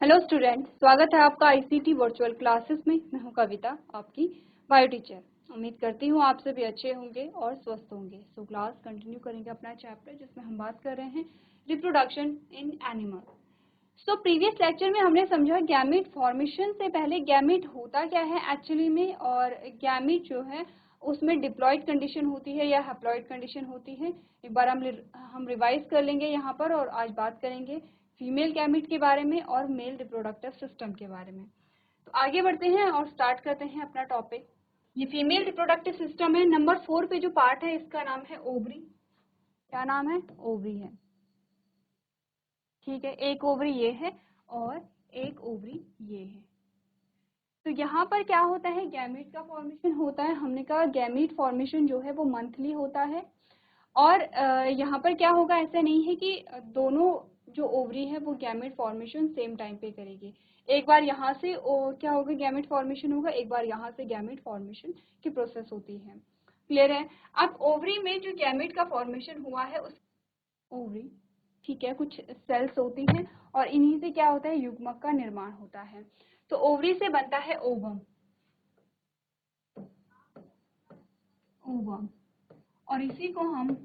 Hello student, स्वागत है आपका आईसीटी वर्चुअल क्लासेस में। मैं हूं कविता, आपकी बायो टीचर। उम्मीद करती हूं आप सभी अच्छे होंगे और स्वस्थ होंगे। सो क्लास कंटिन्यू करेंगे अपना चैप्टर जिसमें हम बात कर रहे हैं reproduction in animal. So previous lecture में हमने समझा गैमीट फॉर्मेशन से पहले गैमीट होता क्या है एक्चुअली में, और गैमीट जो है उसमें डिप्लॉयड कंडीशन होती है या हैप्लॉयड कंडीशन होती है। एक बार हम रिवाइज कर लेंगे यहाँ पर, और आज बात करेंगे फीमेल गैमीट के बारे में और मेल रिप्रोडक्टिव सिस्टम के बारे में। तो आगे बढ़ते हैं और स्टार्ट करते हैं अपना टॉपिक। ये फीमेल रिप्रोडक्टिव सिस्टम है। नंबर 4 पे जो पार्ट है इसका नाम है ओवरी। क्या नाम है? ओवरी है। ठीक है, एक ओवरी ये है और एक ओवरी ये है। तो यहाँ पर क्या होता है, गैमीट का फॉर्मेशन होता है। हमने कहा गैमीट फॉर्मेशन जो है वो मंथली होता है। और यहाँ पर क्या होगा, ऐसा नहीं है कि दोनों जो ओवरी है वो गैमेट फॉर्मेशन सेम टाइम पे करेगी। एक बार यहाँ से क्या होगा, गैमेट फॉर्मेशन होगा, एक बार यहाँ से गैमेट फॉर्मेशन की प्रोसेस होती है। क्लियर है? अब ओवरी में जो गैमेट का फॉर्मेशन हुआ है उस ओवरी, ठीक है, कुछ सेल्स होती हैं और इन्हीं से क्या होता है, युग्मक का निर्माण होता है। तो ओवरी से बनता है ओवम। ओवम, और इसी को हम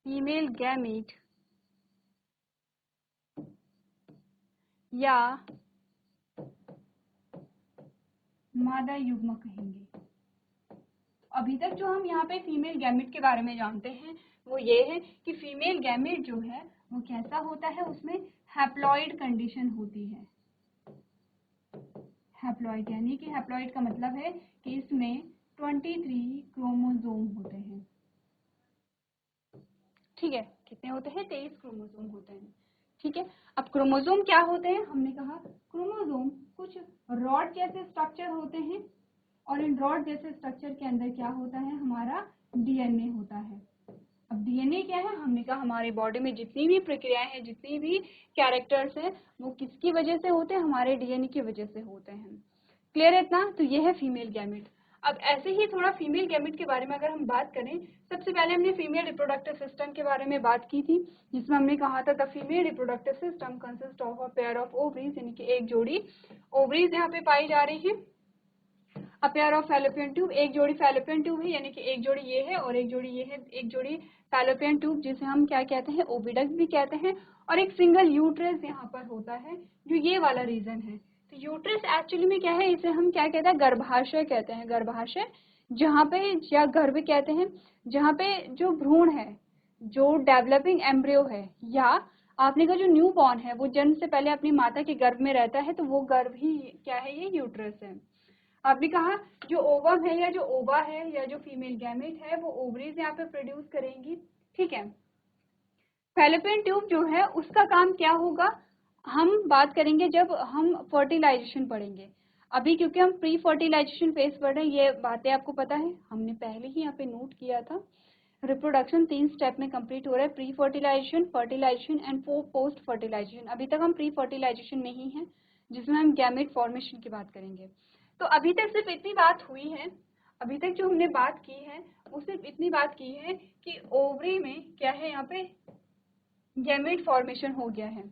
फीमेल गैमेट या मादा युग्म कहेंगे। अभी तक जो हम यहाँ पे फीमेल गैमेट के बारे में जानते हैं वो ये है कि फीमेल गैमेट जो है वो कैसा होता है, उसमें हैप्लॉइड कंडीशन होती है। हैप्लॉइड यानी कि हैप्लॉइड का मतलब है कि इसमें 23 क्रोमोसोम होते हैं। ठीक है, कितने होते हैं? 23 क्रोमोसोम होते हैं। ठीक है, अब क्रोमोसोम क्या होते हैं? हमने कहा क्रोमोसोम कुछ रॉड जैसे स्ट्रक्चर होते हैं, और इन रॉड जैसे स्ट्रक्चर के अंदर क्या होता है, हमारा डीएनए होता है। अब डीएनए क्या है? हमने कहा हमारे बॉडी में जितनी भी प्रक्रियाएं हैं, जितनी भी कैरेक्टर्स हैं, वो किसकी वजह से होते हैं? हमारे डीएनए की वजह से होते हैं। क्लियर है इतना? तो ये है फीमेल गैमेट। अब ऐसे ही थोड़ा फीमेल गैमेट के बारे में अगर हम बात करें, सबसे पहले हमने फीमेल रिप्रोडक्टिव सिस्टम के बारे में बात की थी, जिसमें हमने कहा था the female reproductive system consist of a pair of ovaries, यानी कि एक जोड़ी ओवरीज यहाँ पे पाई जा रही है। A pair of fallopian tube, एक जोड़ी फैलोपियन ट्यूब है, यानी कि एक जोड़ी ये है और एक जोड़ी ये है, एक जोड़ी फैलोपियन ट्यूब, जिसे हम क्या कहते हैं, ओविडक्ट भी कहते हैं। और एक सिंगल यूट्रस यहाँ पर होता है, जो ये वाला रीजन है। तो यूट्रस एक्चुअली में क्या है, इसे हम क्या कहते हैं, गर्भाशय कहते हैं। गर्भाशय जहाँ पे, या गर्भ कहते हैं, जहाँ पे जो भ्रूण है, जो डेवलपिंग एम्ब्रियो है, या आपने का जो न्यू बॉर्न है, वो जन्म से पहले अपनी माता के गर्भ में रहता है, तो वो गर्भ ही क्या है, ये यूट्रस है। आपने कहा जो ओवम है या जो ओवा है या जो फीमेल गैमेट है वो ओवरीज यहाँ पे प्रोड्यूस करेंगी। ठीक है, फैलोपियन ट्यूब जो है उसका काम क्या होगा, हम बात करेंगे जब हम फर्टिलाइजेशन पढ़ेंगे। अभी क्योंकि हम प्री फर्टिलाइजेशन फेज पढ़ रहे हैं, ये बातें आपको पता है, हमने पहले ही यहाँ पे नोट किया था। रिप्रोडक्शन 3 स्टेप में कंप्लीट हो रहा है, pre fertilization, fertilization and post fertilization. अभी तक हम प्री फर्टिलाइजेशन में ही हैं, जिसमें हम गैमेट फॉर्मेशन की बात करेंगे। तो अभी तक सिर्फ इतनी बात हुई है, अभी तक जो हमने बात की है वो सिर्फ इतनी बात की है कि ओवरी में क्या है, यहाँ पे गैमेट फॉर्मेशन हो गया है।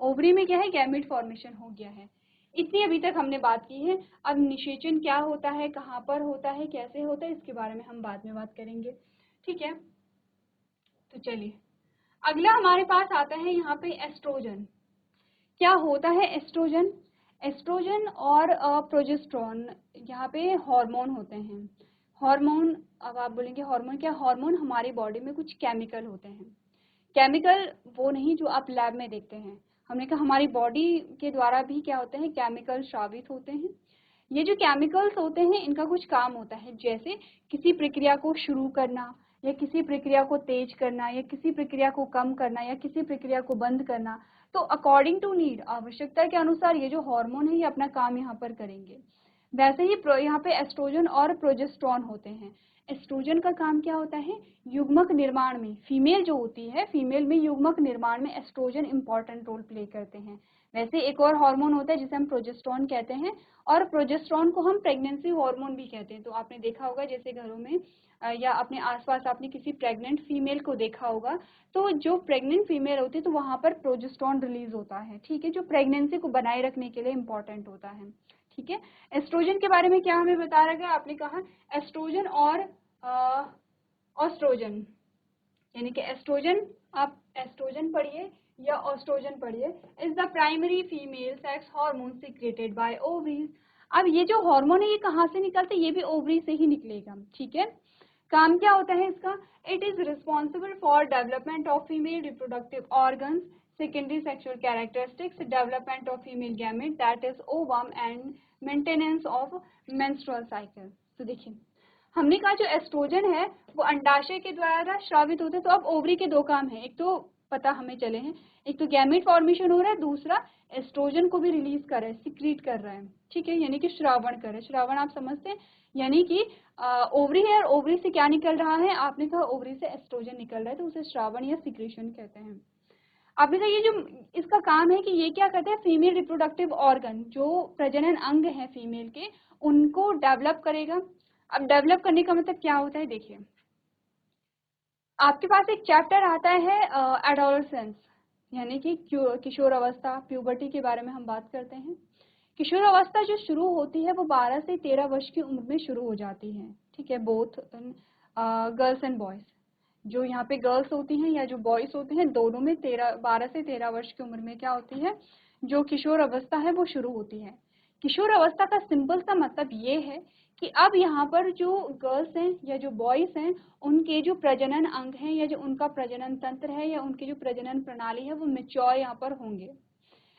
ओवरी में क्या है, गैमेट फॉर्मेशन हो गया है। इतनी अभी तक हमने बात की है। अब निषेचन क्या होता है, कहाँ पर होता है, कैसे होता है, इसके बारे में हम बाद में बात करेंगे। ठीक है, तो चलिए अगला हमारे पास आता है यहाँ पे एस्ट्रोजन। क्या होता है एस्ट्रोजन? एस्ट्रोजन और प्रोजेस्टेरोन यहाँ पे हार्मोन होते हैं। हार्मोन, अब आप बोलेंगे हार्मोन क्या? हार्मोन हमारी बॉडी में कुछ केमिकल होते हैं। केमिकल वो नहीं जो आप लैब में देखते हैं, हमने कहा हमारी बॉडी के द्वारा भी क्या होते हैं, केमिकल स्रावित होते हैं। ये जो केमिकल्स होते हैं इनका कुछ काम होता है, जैसे किसी प्रक्रिया को शुरू करना, या किसी प्रक्रिया को तेज करना, या किसी प्रक्रिया को कम करना, या किसी प्रक्रिया को बंद करना। तो अकॉर्डिंग टू नीड, आवश्यकता के अनुसार ये जो हार्मोन है ये अपना काम यहाँ पर करेंगे। वैसे ही यहाँ पे एस्ट्रोजन और प्रोजेस्टेरोन होते हैं। एस्ट्रोजन का काम क्या होता है? युग्मक निर्माण में, फीमेल जो होती है, फीमेल में युग्मक निर्माण में एस्ट्रोजन इंपॉर्टेंट रोल प्ले करते हैं। वैसे एक और हार्मोन होता है जिसे हम प्रोजेस्टेरोन कहते हैं, और प्रोजेस्टेरोन को हम प्रेगनेंसी हार्मोन भी कहते हैं। तो आपने देखा होगा जैसे घरों में या अपने आसपास आपने किसी प्रेग्नेंट फीमेल को देखा होगा, तो जो प्रेग्नेंट फीमेल होती है तो वहाँ पर प्रोजेस्टेरोन रिलीज होता है, ठीक है, जो प्रेगनेंसी को बनाए रखने के लिए इम्पोर्टेंट होता है, ठीक है। एस्ट्रोजन के बारे में क्या हमें बता रखा है? आपने कहा एस्ट्रोजन और ऑस्ट्रोजन, यानी कि एस्ट्रोजन, आप एस्ट्रोजन पढ़िए या ऑस्ट्रोजन पढ़िए, is the primary female sex hormone secreted by ovaries. अब ये जो हार्मोन है ये कहाँ से निकलते हैं? ये भी ओवरी से ही निकलेगा, ठीक है। काम क्या होता है इसका? It is responsible for development of female reproductive organs, secondary sexual characteristics, development of female gamete that is ovum and maintenance of menstrual cycle. तो देखिए हमने कहा जो एस्ट्रोजन है वो अंडाशय के द्वारा स्रावित होते हैं। तो अब ओवरी के दो काम हैं, एक तो पता हमें चले हैं, एक तो गैमेट फॉर्मेशन हो रहा है, दूसरा एस्ट्रोजन को भी रिलीज कर रहा है, सिक्रीट कर रहा है, ठीक है, यानी कि श्रावण कर रहा है। श्रावण आप समझते हैं, यानी कि ओवरी है और ओवरी से क्या निकल रहा है? आपने कहा ओवरी से एस्ट्रोजन निकल रहा है, तो उसे श्रावण या सिक्रेशन कहते हैं। आपने कहा ये जो इसका काम है कि ये क्या करते हैं? फीमेल रिप्रोडक्टिव ऑर्गन, जो प्रजनन अंग है फीमेल के, उनको डेवलप करेगा। अब डेवलप करने का मतलब क्या होता है? देखिए आपके पास एक चैप्टर आता है एडोलसेंस, यानी कि किशोर अवस्था, प्यूबर्टी के बारे में हम बात करते हैं। किशोर अवस्था जो शुरू होती है वो 12 से 13 वर्ष की उम्र में शुरू हो जाती है, ठीक है, बोथ गर्ल्स एंड बॉयज। जो यहाँ पे गर्ल्स होती हैं या जो बॉयज होते हैं, दोनों में 12 से 13 वर्ष की उम्र में क्या होती है? जो किशोर अवस्था है वो शुरू होती है। किशोर अवस्था का सिंपल सा मतलब ये है कि अब यहाँ पर जो गर्ल्स हैं या जो बॉयज हैं, उनके जो प्रजनन अंग हैं या जो उनका प्रजनन तंत्र है या उनकी जो प्रजनन प्रणाली है वो मेच्योर यहाँ पर होंगे।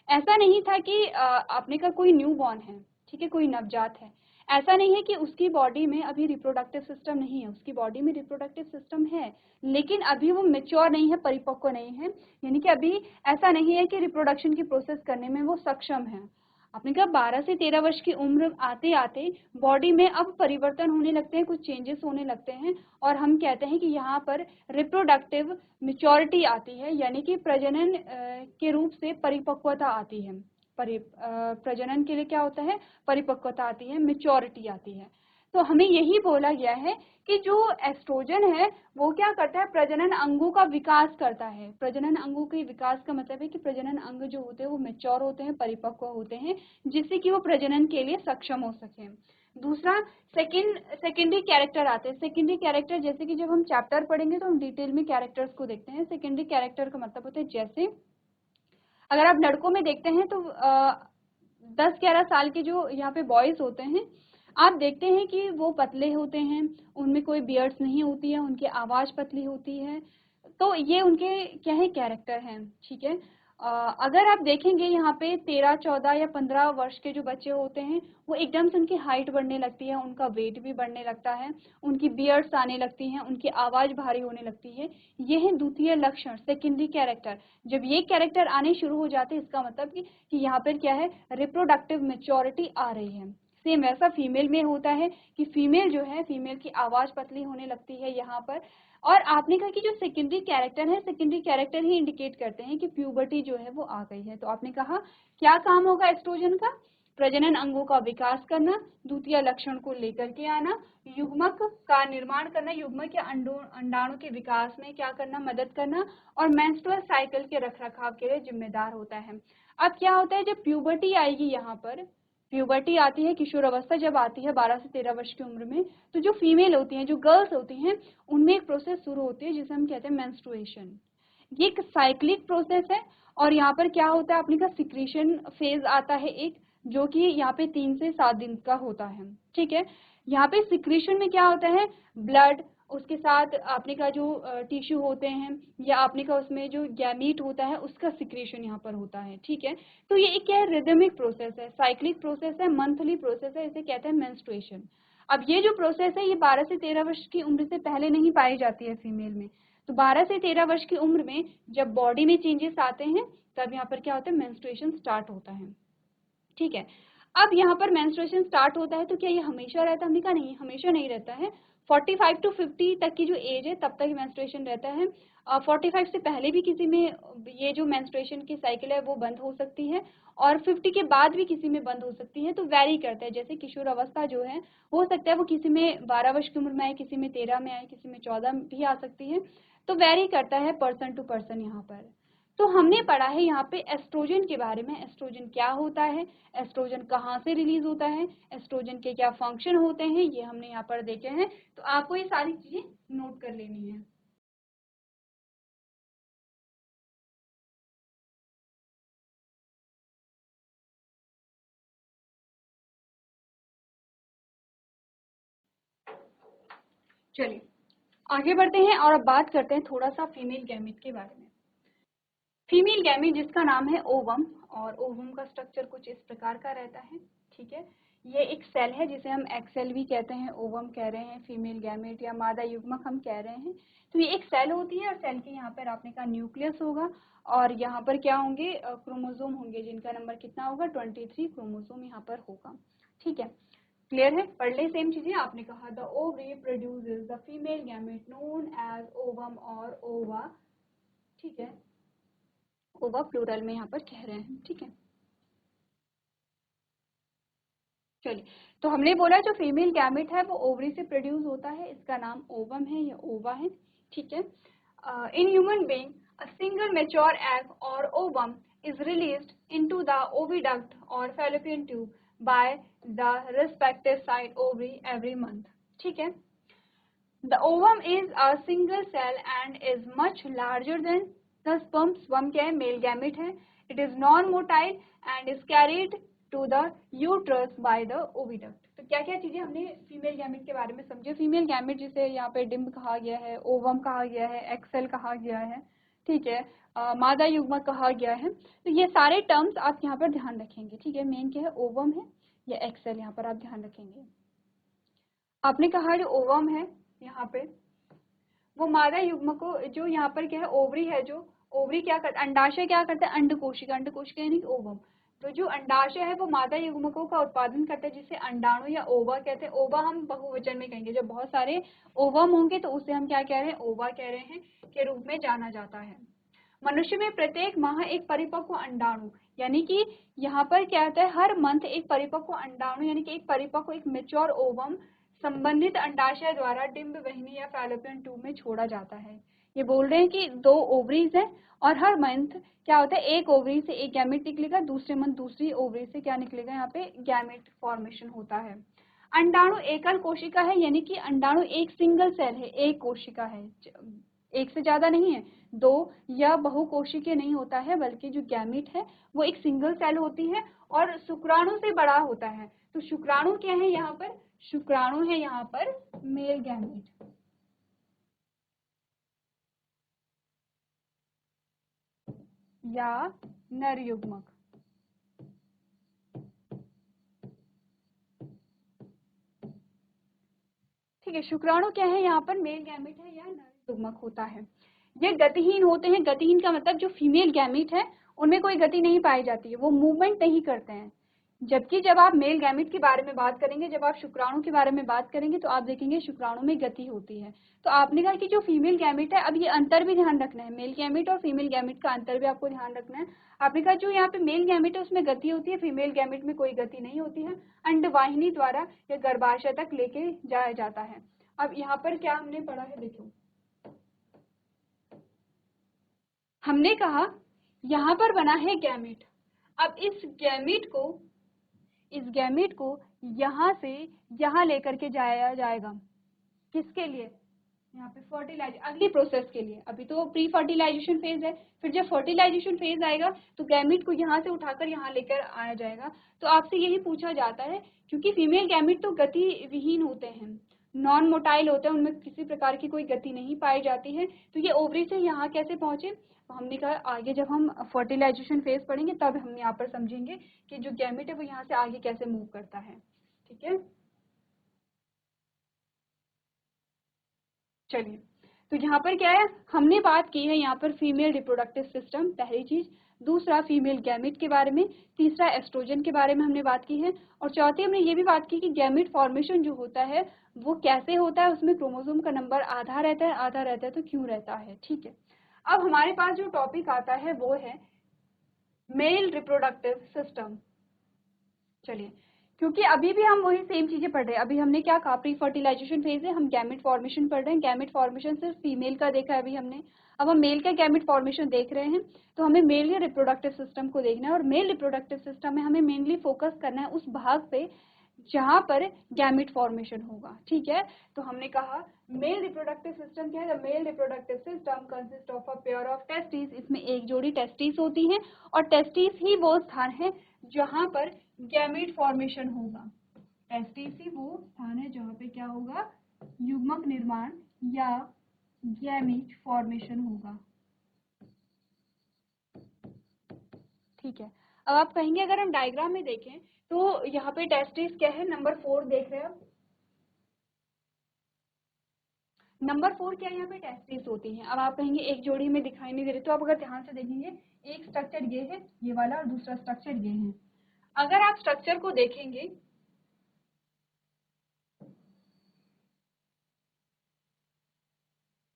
ऐसा नहीं था कि आपने का कोई न्यू बॉर्न है, ठीक है, कोई नवजात है, ऐसा नहीं है कि उसकी बॉडी में अभी रिप्रोडक्टिव सिस्टम नहीं है, उसकी बॉडी में रिप्रोडक्टिव सिस्टम है, लेकिन अभी वो मेच्योर नहीं है, परिपक्व नहीं है, यानी कि अभी ऐसा नहीं है कि रिप्रोडक्शन की प्रोसेस करने में वो सक्षम है। आपने कहा 12 से 13 वर्ष की उम्र आते आते बॉडी में अब परिवर्तन होने लगते हैं, कुछ चेंजेस होने लगते हैं, और हम कहते हैं कि यहाँ पर रिप्रोडक्टिव मेच्योरिटी आती है, यानी कि प्रजनन के रूप से परिपक्वता आती है। प्रजनन के लिए क्या होता है? परिपक्वता आती है, मेच्योरिटी आती है। तो हमें यही बोला गया है कि जो एस्ट्रोजन है वो क्या करता है? प्रजनन अंगों का विकास करता है। प्रजनन अंगों के विकास का मतलब है कि प्रजनन अंग जो होते हैं वो मेच्योर होते हैं, परिपक्व होते हैं, जिससे कि वो प्रजनन के लिए सक्षम हो सके। दूसरा सेकेंडरी कैरेक्टर आते हैं। सेकेंडरी कैरेक्टर जैसे कि जब हम चैप्टर पढ़ेंगे तो हम डिटेल में कैरेक्टर्स को देखते हैं। सेकेंडरी कैरेक्टर का मतलब होता है, जैसे अगर आप लड़कों में देखते हैं तो 10-11 साल के जो यहाँ पे बॉयज होते हैं, आप देखते हैं कि वो पतले होते हैं, उनमें कोई बियर्ड्स नहीं होती है, उनकी आवाज़ पतली होती है। तो ये उनके क्या है? कैरेक्टर हैं, ठीक है। अगर आप देखेंगे यहाँ पे 13, 14 या 15 वर्ष के जो बच्चे होते हैं, वो एकदम से उनकी हाइट बढ़ने लगती है, उनका वेट भी बढ़ने लगता है, उनकी बियर्ड्स आने लगती हैं, उनकी आवाज़ भारी होने लगती है। ये है द्वितीय लक्षण, सेकेंडरी कैरेक्टर। जब ये कैरेक्टर आने शुरू हो जाते हैं, इसका मतलब कि यहाँ पर क्या है? रिप्रोडक्टिव मेच्योरिटी आ रही है। सेम ऐसा फीमेल में होता है कि फीमेल जो है, फीमेल की आवाज़ पतली होने लगती है यहाँ पर। और आपने कहा कि जो सेकेंडरी कैरेक्टर है, सेकेंडरी कैरेक्टर ही इंडिकेट करते हैं कि प्यूबर्टी जो है वो आ गई है। तो आपने कहा क्या काम होगा एस्ट्रोजन का? प्रजनन अंगों का विकास करना, द्वितीय लक्षण को लेकर के आना, युग्मक का निर्माण करना, युग्मक या अंडाणु के विकास में क्या करना? मदद करना, और मेंस्ट्रुअल साइकिल के रखरखाव के लिए जिम्मेदार होता है। अब क्या होता है? जब प्यूबर्टी आएगी, यहाँ पर प्यूबर्टी आती है, किशोर अवस्था जब आती है 12 से 13 वर्ष की उम्र में, तो जो फीमेल होती हैं, जो गर्ल्स होती हैं, उनमें एक प्रोसेस शुरू होती है जिसे हम कहते हैं मेंस्ट्रुएशन। ये एक साइक्लिक प्रोसेस है, और यहाँ पर क्या होता है? अपने का सिक्रीशन फेज आता है एक, जो कि यहाँ पे 3 से 7 दिन का होता है, ठीक है। यहाँ पे सिक्रीशन में क्या होता है? ब्लड, उसके साथ आपने का जो टिश्यू होते हैं, या आपने का उसमें जो गैमीट होता है उसका सिक्रेशन यहाँ पर होता है, ठीक है। तो ये एक क्या है? रिदमिक प्रोसेस है, साइक्लिक प्रोसेस है, मंथली प्रोसेस है, इसे कहते हैं मेंस्ट्रुएशन। अब ये जो प्रोसेस है ये 12 से 13 वर्ष की उम्र से पहले नहीं पाई जाती है फीमेल में। तो 12 से 13 वर्ष की उम्र में जब बॉडी में चेंजेस आते हैं, तब यहाँ पर क्या होता है? मेंस्ट्रुएशन स्टार्ट होता है, ठीक है। अब यहाँ पर मेंस्ट्रुएशन स्टार्ट होता है तो क्या ये हमेशा रहता है? हमने कहा नहीं, हमेशा नहीं रहता है। 45 to 50 तक की जो एज है तब तक मेंस्ट्रुएशन रहता है। 45 से पहले भी किसी में ये जो मेंस्ट्रुएशन की साइकिल है वो बंद हो सकती है, और 50 के बाद भी किसी में बंद हो सकती है। तो वैरी करता है, जैसे किशोर अवस्था जो है हो सकता है वो किसी में 12 वर्ष की उम्र में आए, किसी में 13 में आए, किसी में 14 भी आ सकती है। तो वैरी करता है पर्सन टू पर्सन यहाँ पर। तो हमने पढ़ा है यहाँ पे एस्ट्रोजन के बारे में, एस्ट्रोजन क्या होता है, एस्ट्रोजन कहाँ से रिलीज होता है, एस्ट्रोजन के क्या फंक्शन होते हैं, ये हमने यहाँ पर देखे हैं। तो आपको ये सारी चीजें नोट कर लेनी है। चलिए आगे बढ़ते हैं और अब बात करते हैं थोड़ा सा फीमेल गैमेट के बारे में। फीमेल गैमेट जिसका नाम है ओवम, और ओवम का स्ट्रक्चर कुछ इस प्रकार का रहता है। ठीक है, ये एक सेल है जिसे हम एक्सेल भी कहते हैं, ओवम कह रहे हैं, फीमेल गैमेट या मादा युग्मक हम कह रहे हैं। तो ये एक सेल होती है, और सेल के यहाँ पर आपने कहा न्यूक्लियस होगा, और यहाँ पर क्या होंगे, क्रोमोसोम होंगे, जिनका नंबर कितना होगा, 23 क्रोमोसोम यहाँ पर होगा। ठीक है, क्लियर है, पढ़ ले सेम चीजें। आपने कहा the ovary produces the female gamete known as ovum और ओवा। ठीक है, ओवा प्लूरल में यहाँ पर कह रहे हैं। ठीक है, चलिए, तो हमने बोला जो फीमेल गैमेट है वो ओवरी से प्रोड्यूस होता है, इसका नाम ओवम है या ओवा है। ठीक है, in human being a single mature egg और ovum is released into the oviduct और fallopian tube by the respective side ovary every month. ठीक है, the ovum is a single cell and is much larger than the sperm. Sperm क्या है, male gamete है. It is non-motile and is carried to the uterus by the oviduct. तो क्या क्या चीजें हमने फीमेल गैमेट के बारे में समझे। फीमेल गैमेट जिसे यहाँ पे डिम्ब कहा गया है, ओवम कहा गया है, एक्सेल कहा गया है, ठीक है, मादा युग्मक कहा गया है। तो ये सारे टर्म्स आप यहाँ पर ध्यान रखेंगे। ठीक है, मेन क्या है, ओवम है या एक्सेल, यहाँ पर आप ध्यान रखेंगे। आपने कहा जो ओवम है यहाँ पे, वो मादा युग्म को, जो यहाँ पर क्या है, ओवरी है, जो ओवरी क्या करता है, अंडाशय क्या करता है, अंडकोशिका, अंडकोशिका यानी ओवम। तो जो अंडाशय है वो मादा युग्मकों का उत्पादन करता है, जिसे अंडाणु या ओवा कहते हैं। ओवा हम बहुवचन में कहेंगे, जब बहुत सारे ओवम होंगे तो उसे हम क्या कह रहे हैं, ओवा कह रहे हैं, के रूप में जाना जाता है। मनुष्य में प्रत्येक माह एक परिपक्व अंडाणु, यानी कि यहाँ पर क्या होता है, हर मंथ एक परिपक्व अंडाणु, यानी कि एक परिपक्व, एक मेच्योर ओवम संबंधित अंडाशय द्वारा डिंब वाहिनी या फैलोपियन ट्यूब में छोड़ा जाता है। ये बोल रहे हैं कि 2 ओवरीज है, और हर मंथ क्या होता है, एक ओवरी से एक गैमेट निकलेगा, दूसरे मंथ दूसरी ओवरी से क्या निकलेगा, यहाँ पे गैमेट फॉर्मेशन होता है। अंडाणु एकल कोशिका है, यानी कि अंडाणु एक सिंगल सेल है, एक कोशिका है, एक से ज्यादा नहीं है, 2 या बहुकोशिकीय नहीं होता है, बल्कि जो गैमेट है वो एक सिंगल सेल होती है और शुक्राणु से बड़ा होता है। तो शुक्राणु क्या है यहाँ पर, शुक्राणु है यहाँ पर मेल गैमेट या नर युग्मक। ठीक है, शुक्राणु क्या है यहाँ पर, मेल गैमेट है या नर युग्मक होता है। ये गतिहीन होते हैं। गतिहीन का मतलब जो फीमेल गैमेट है उनमें कोई गति नहीं पाई जाती है, वो मूवमेंट नहीं करते हैं। जबकि जब आप मेल गैमेट के बारे में बात करेंगे, जब आप शुक्राणु के बारे में बात करेंगे, तो आप देखेंगे शुक्राणु में गति होती है। तो आपने कहा कि जो फीमेल गैमेट है, अब ये अंतर भी ध्यान रखना है, मेल गैमेट और फीमेल गैमेट का अंतर भी आपको ध्यान रखना है। आपने कहा जो यहाँ पे मेल गैमेट है उसमें गति होती है, फीमेल गैमेट में कोई गति नहीं होती है, अंडवाहिनी द्वारा या गर्भाशय तक लेके जाया जाता है। अब यहाँ पर क्या हमने पढ़ा है, देखो हमने कहा यहाँ पर बना है गैमेट। अब इस गैमेट को यहाँ से यहाँ लेकर के जाया जाएगा, किसके लिए, यहाँ पे फर्टिलाइज, अगली प्रोसेस के लिए। अभी तो प्री फर्टिलाइजेशन फेज है, फिर जब फर्टिलाइजेशन फेज आएगा तो गैमेट को यहाँ से उठाकर यहाँ लेकर आया जाएगा। तो आपसे यही पूछा जाता है, क्योंकि फीमेल गैमेट तो गति विहीन होते हैं, नॉन मोटाइल होते हैं, उनमें किसी प्रकार की कोई गति नहीं पाई जाती है, तो ये ओवरी से यहाँ कैसे पहुंचे। तो हमने कहा आगे जब हम फर्टिलाइजेशन फेज पढ़ेंगे तब हम यहाँ पर समझेंगे कि जो गैमेट है वो यहाँ से आगे कैसे मूव करता है। ठीक है, चलिए, तो यहाँ पर क्या है, हमने बात की है यहाँ पर फीमेल रिप्रोडक्टिव सिस्टम, पहली चीज। दूसरा फीमेल गैमिट के बारे में। तीसरा एस्ट्रोजन के बारे में हमने बात की है। और चौथी हमने ये भी बात की कि गैमिट फॉर्मेशन जो होता है वो कैसे होता है, उसमें क्रोमोसोम का नंबर आधा रहता है, आधा रहता है तो क्यों रहता है। ठीक है, अब हमारे पास जो टॉपिक आता है वो है मेल रिप्रोडक्टिव सिस्टम। चलिए, क्योंकि अभी भी हम वही सेम चीजें पढ़ रहे हैं। अभी हमने क्या कहा, प्री फर्टिलाइजेशन फेज है, हम गैमेट फॉर्मेशन पढ़ रहे हैं। गैमेट फॉर्मेशन सिर्फ फीमेल का देखा है अभी हमने, अब हम मेल का गैमेट फॉर्मेशन देख रहे हैं। तो हमें मेल या रिप्रोडक्टिव सिस्टम को देखना है, और मेल रिप्रोडक्टिव सिस्टम में हमें मेनली फोकस करना है उस भाग पे जहां पर गैमेट फॉर्मेशन होगा। ठीक है, तो हमने कहा मेल रिप्रोडक्टिव सिस्टम क्या है, male reproductive system consist of a pair of testis. इसमें एक जोड़ी टेस्टिस होती हैं, और टेस्टिस ही वो स्थान है जहां पर गैमेट फॉर्मेशन होगा। टेस्टिस ही वो स्थान है जहां पे क्या होगा, युग्मक निर्माण या गैमेट फॉर्मेशन होगा। ठीक है, अब आप कहेंगे अगर हम डायग्राम में देखें तो यहाँ पे टेस्टिस क्या है, नंबर 4 देख रहे हैं आप। नंबर 4 क्या है, यहाँ पे टेस्टिस होती हैं। अब आप कहेंगे एक जोड़ी में दिखाई नहीं दे रही, तो आप अगर ध्यान से देखेंगे, एक स्ट्रक्चर ये है, ये वाला, और दूसरा स्ट्रक्चर ये है। अगर आप स्ट्रक्चर को देखेंगे,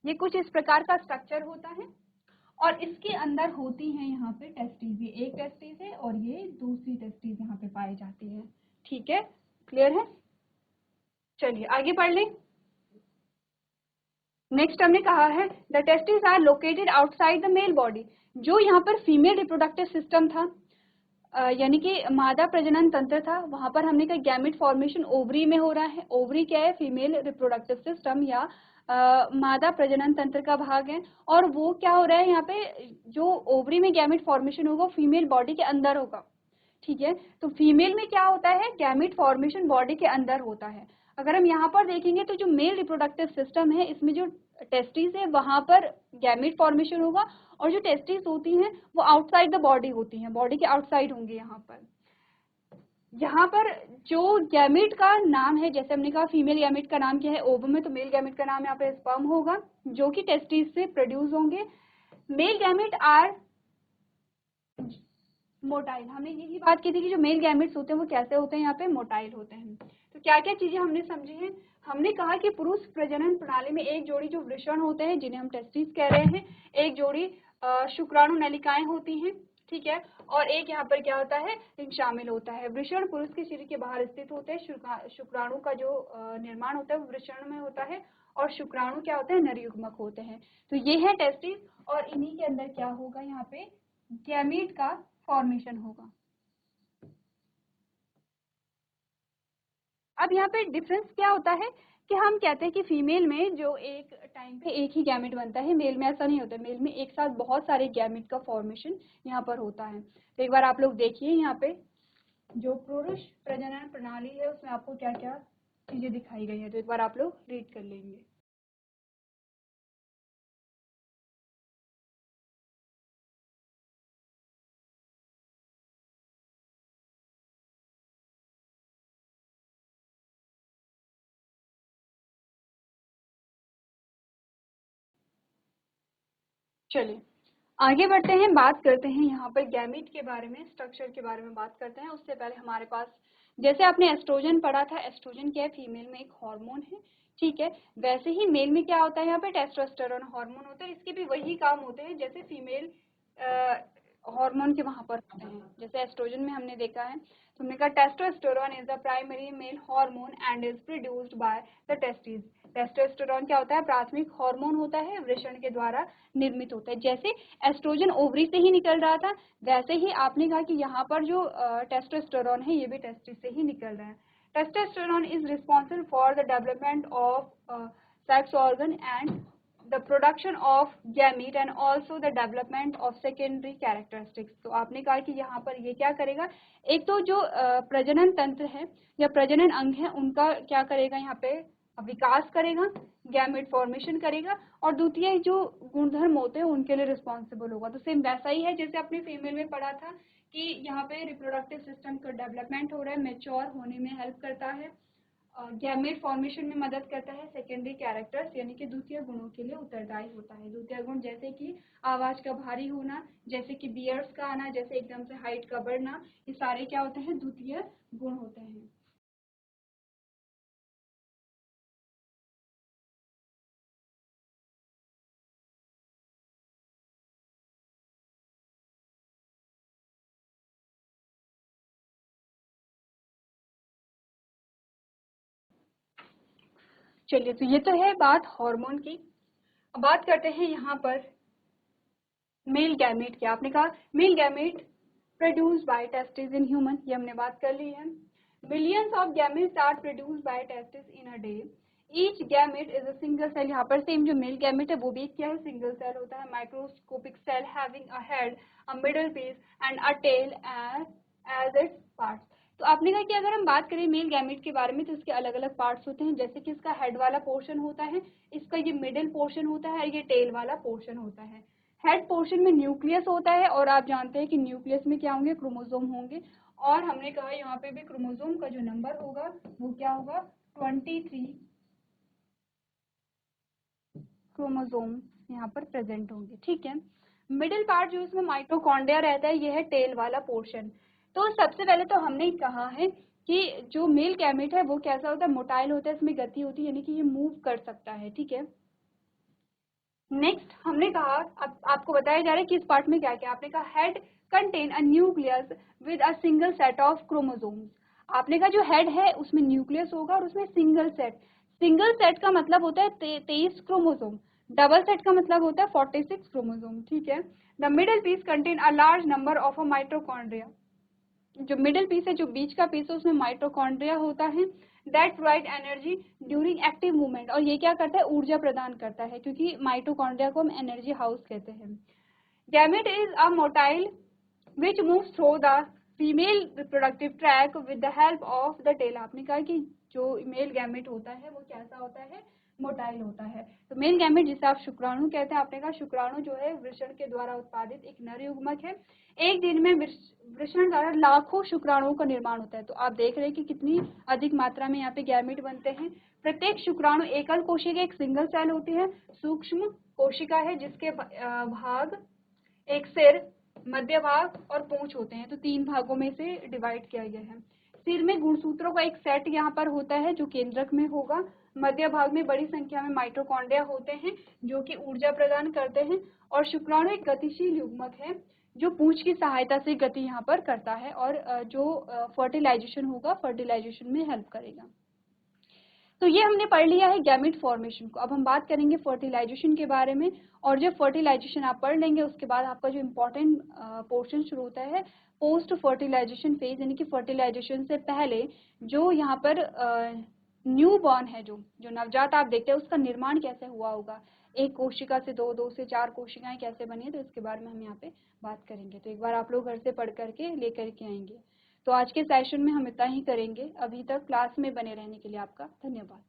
ये कुछ इस प्रकार का स्ट्रक्चर होता है, और इसके अंदर होती हैं यहाँ पे टेस्टिस। ये एक टेस्टिस है और ये दूसरी टेस्टिस यहाँ पे पाई जाती है। ठीक है, क्लियर है। चलिए आगे पढ़ लें। नेक्स्ट हमने कहा है the testis are located outside the male body. जो यहाँ पर फीमेल रिप्रोडक्टिव सिस्टम था, यानी कि मादा प्रजनन तंत्र था, वहां पर हमने कहा गैमेट फॉर्मेशन ओवरी में हो रहा है। ओवरी क्या है, फीमेल रिप्रोडक्टिव सिस्टम या मादा प्रजनन तंत्र का भाग है। और वो क्या हो रहा है, यहाँ पे जो ओवरी में गैमेट फॉर्मेशन होगा फीमेल बॉडी के अंदर होगा। ठीक है, तो फीमेल में क्या होता है, गैमेट फॉर्मेशन बॉडी के अंदर होता है। अगर हम यहाँ पर देखेंगे तो जो मेल रिप्रोडक्टिव सिस्टम है, इसमें जो टेस्टिस है वहां पर गैमेट फॉर्मेशन होगा, और जो टेस्टिस होती हैं वो आउटसाइड द बॉडी होती हैं, बॉडी के आउटसाइड होंगे। यहाँ पर जो गैमेट का नाम है, जैसे हमने कहा फीमेल गैमेट का नाम क्या है, ओवम है, तो मेल गैमेट का नाम यहाँ पे स्पर्म होगा, जो कि टेस्टिस से प्रोड्यूस होंगे। Male gamete are motile. हमने यही बात की थी कि जो मेल गैमेट्स होते हैं वो कैसे होते हैं, यहाँ पे मोटाइल होते हैं। तो क्या क्या चीजें हमने समझी हैं, हमने कहा कि पुरुष प्रजनन प्रणाली में एक जोड़ी जो वृषण होते हैं जिन्हें हम टेस्टिस कह रहे हैं, एक जोड़ी शुक्राणु नलिकाएं होती हैं। ठीक है, और एक यहाँ पर क्या होता है, रिंग शामिल होता है। वृषण पुरुष के शरीर के बाहर स्थित होते हैं। शुक्राणु का जो निर्माण होता है वो वृषण में होता है, और शुक्राणु क्या होते हैं, नरयुग्मक होते हैं। तो ये है टेस्टिस, और इन्हीं के अंदर क्या होगा, यहाँ पे गैमीट का फॉर्मेशन होगा। अब यहाँ पे डिफरेंस क्या होता है कि हम कहते हैं कि फीमेल में जो एक टाइम पे एक ही गैमेट बनता है, मेल में ऐसा नहीं होता। मेल में एक साथ बहुत सारे गैमेट का फॉर्मेशन यहाँ पर होता है। तो एक बार आप लोग देखिए, यहाँ पे जो पुरुष प्रजनन प्रणाली है उसमें आपको क्या क्या चीजें दिखाई गई है, तो एक बार आप लोग रीड कर लेंगे। चलिए आगे बढ़ते हैं, बात करते हैं यहाँ पर गैमीट के बारे में, स्ट्रक्चर के बारे में बात करते हैं। उससे पहले हमारे पास, जैसे आपने एस्ट्रोजन पढ़ा था, एस्ट्रोजन क्या है, फीमेल में एक हार्मोन है। ठीक है, वैसे ही मेल में क्या होता है, यहाँ पे टेस्टोस्टेरोन हार्मोन होता है। इसके भी वही काम होते हैं जैसे फीमेल हार्मोन के वहां पर होते हैं। जैसे एस्ट्रोजन में हमने देखा है, तो हमने कहा testosterone is the primary male hormone and is produced by the testis. Testosterone क्या होता है, प्राथमिक हार्मोन होता है, वृषण के द्वारा निर्मित होता है। जैसे एस्ट्रोजन ओवरी से ही निकल रहा था, वैसे ही आपने कहा कि यहाँ पर जो टेस्टोस्टेरोन है ये भी टेस्टिस से ही निकल रहा है। Testosterone is responsible for the development of sex organ and the production of gamete and also the development of secondary characteristics। तो आपने कहा कि यहाँ पर ये क्या करेगा, एक तो जो प्रजनन तंत्र है या प्रजनन अंग है उनका क्या करेगा, यहाँ पे विकास करेगा, गैमेट फॉर्मेशन करेगा, और द्वितीय जो गुणधर्म होते हैं उनके लिए रिस्पॉन्सिबल होगा। तो सेम वैसा ही है जैसे आपने फीमेल में पढ़ा था कि यहाँ पे रिप्रोडक्टिव सिस्टम का डेवलपमेंट हो रहा है, मेच्योर होने में हेल्प करता है, गैमेट फॉर्मेशन में मदद करता है। सेकेंडरी कैरेक्टर्स यानी कि द्वितीय गुणों के लिए उत्तरदायी होता है। द्वितीय गुण जैसे कि आवाज का भारी होना, जैसे कि बियर्स का आना, जैसे एकदम से हाइट का बढ़ना, ये सारे क्या होते हैं, द्वितीय गुण होते हैं। चलिए, तो ये तो है बात हार्मोन की। अब बात करते हैं यहाँ पर मेल गैमेट की। आपने कहा male gamete produce by testis in human, ये हमने बात कर ली है। Millions of gametes are produce by testis in a day. Each gamete is a single cell. यहाँ पर सेम जो मेल गैमेट है वो भी क्या है, सिंगल सेल होता है। Microscopic cell having a head, a middle piece and a tail as its parts. तो आपने कहा कि अगर हम बात करें मेल गैमेट के बारे में तो इसके अलग अलग पार्ट्स होते हैं, जैसे कि इसका हेड वाला पोर्शन होता है, इसका ये मिडिल पोर्शन होता है, ये टेल वाला पोर्शन होता है। हेड पोर्शन में न्यूक्लियस होता है और आप जानते हैं कि न्यूक्लियस में क्या होंगे, क्रोमोसोम होंगे। और हमने कहा यहाँ पे भी क्रोमोसोम का जो नंबर होगा वो क्या होगा, 23 क्रोमोसोम यहाँ पर प्रेजेंट होंगे। ठीक है, मिडिल पार्ट जो इसमें माइटोकॉन्ड्रिया रहता है ये है टेल वाला पोर्शन। तो सबसे पहले तो हमने कहा है कि जो मेल गैमेट है वो कैसा होता है, मोटाइल होता है, इसमें गति होती है, यानी कि ये मूव कर सकता है। ठीक है, नेक्स्ट हमने कहा, अब आपको बताया जा रहा है कि इस पार्ट में क्या क्या। आपने कहा head contain a nucleus with a single set of chromosomes. आपने कहा जो हेड है उसमें न्यूक्लियस होगा और उसमें सिंगल सेट। सिंगल सेट का मतलब होता है 23 क्रोमोसोम, डबल सेट का मतलब होता है 46 क्रोमोसोम। ठीक है, the middle piece contain a large number of a mitochondria. जो मिडिल पीस है, जो बीच का पीस है, उसमें माइटोकॉन्ड्रिया होता है। That provide energy during active movement. और ये क्या करता है, ऊर्जा प्रदान करता है, क्योंकि माइटोकॉन्ड्रिया को हम एनर्जी हाउस कहते हैं। Gamete is a motile which moves through the female reproductive track with the help of the tail. आपने कहा कि जो मेल गैमेट होता है वो कैसा होता है, मोटाइल होता है। तो मेल गैमेट जिसे आप शुक्राणु कहते हैं, आपने कहा शुक्राणु जो है वृषण के द्वारा उत्पादित एक नर युग्मक है। एक दिन में वृषण द्वारा लाखों शुक्राणुओं का निर्माण होता है। तो आप देख रहे हैं कि कितनी अधिक मात्रा में यहाँ पे गैमेट बनते हैं। प्रत्येक शुक्राणु एकल कोशिका, एक सिंगल सेल होती है। सूक्ष्म कोशिका है जिसके भाग एक सिर, मध्य भाग और पूंछ होते हैं। तो 3 भागों में से डिवाइड किया गया है। सिर में गुणसूत्रों का एक सेट यहाँ पर होता है जो केंद्रक में होगा। मध्य भाग में बड़ी संख्या में माइटोकॉन्ड्रिया होते हैं जो कि ऊर्जा प्रदान करते हैं। और शुक्राणु एक गतिशील युग्मक है जो पूंछ की सहायता से गति यहाँ पर करता है और जो फर्टिलाइजेशन होगा, फर्टिलाइजेशन में हेल्प करेगा। तो ये हमने पढ़ लिया है गैमेट फॉर्मेशन को। अब हम बात करेंगे फर्टिलाइजेशन के बारे में। और जब फर्टिलाइजेशन आप पढ़ लेंगे उसके बाद आपका जो इम्पोर्टेंट पोर्शन शुरू होता है पोस्ट फर्टिलाइजेशन फेज, यानी कि फर्टिलाइजेशन से पहले जो यहाँ पर न्यू बॉर्न है, जो जो नवजात आप देखते हैं उसका निर्माण कैसे हुआ होगा, एक कोशिका से दो, दो से 4 कोशिकाएं कैसे बनी है, तो इसके बारे में हम यहाँ पे बात करेंगे। तो एक बार आप लोग घर से पढ़ करके लेकर के आएंगे। तो आज के सेशन में हम इतना ही करेंगे। अभी तक क्लास में बने रहने के लिए आपका धन्यवाद।